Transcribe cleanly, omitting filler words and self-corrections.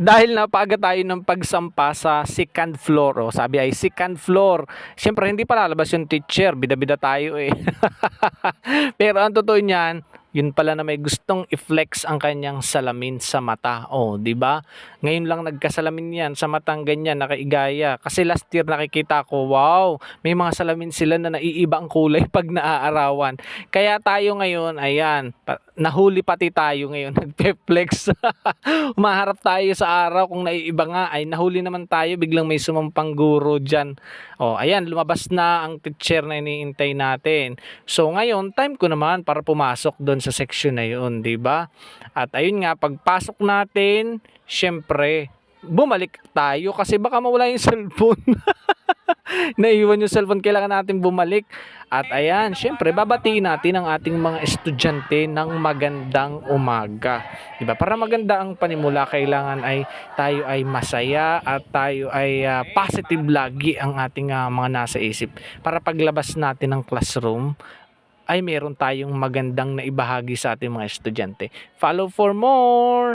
Dahil napaaga tayo ng pagsampa sa second floor, oh, sabi ay second floor. Siyempre hindi pa lalabas yung teacher, bida-bida tayo eh. Pero ang totoo niyan, yun pala na may gustong i-flex ang kanyang salamin sa mata. Oh, 'di ba? Ngayon lang nagkasalamin 'yan sa matang ganyan nakaigaya. Kasi last year nakikita ko, wow, may mga salamin sila na naiiba ang kulay pag naaarawan. Kaya tayo ngayon, ayan, nahuli pati tayo ngayon nagpe-flex. Humaharap tayo sa araw kung naiiba nga ay nahuli naman tayo biglang may sumampang guro diyan. Oh, ayan lumabas na ang teacher na iniintay natin. So ngayon, time ko naman para pumasok doon sa section na yun, 'di ba? At ayun nga, pagpasok natin, syempre, bumalik tayo kasi baka mawala yung cellphone. Naiwan yung cellphone, kailangan natin bumalik. At ayan, syempre, babatiin natin ang ating mga estudyante ng magandang umaga. 'Di ba? Para maganda ang panimula, kailangan ay tayo ay masaya at tayo ay positive lagi ang ating mga nasa isip. Para paglabas natin ng classroom, ay meron tayong magandang naibahagi sa ating mga estudyante. Follow for more!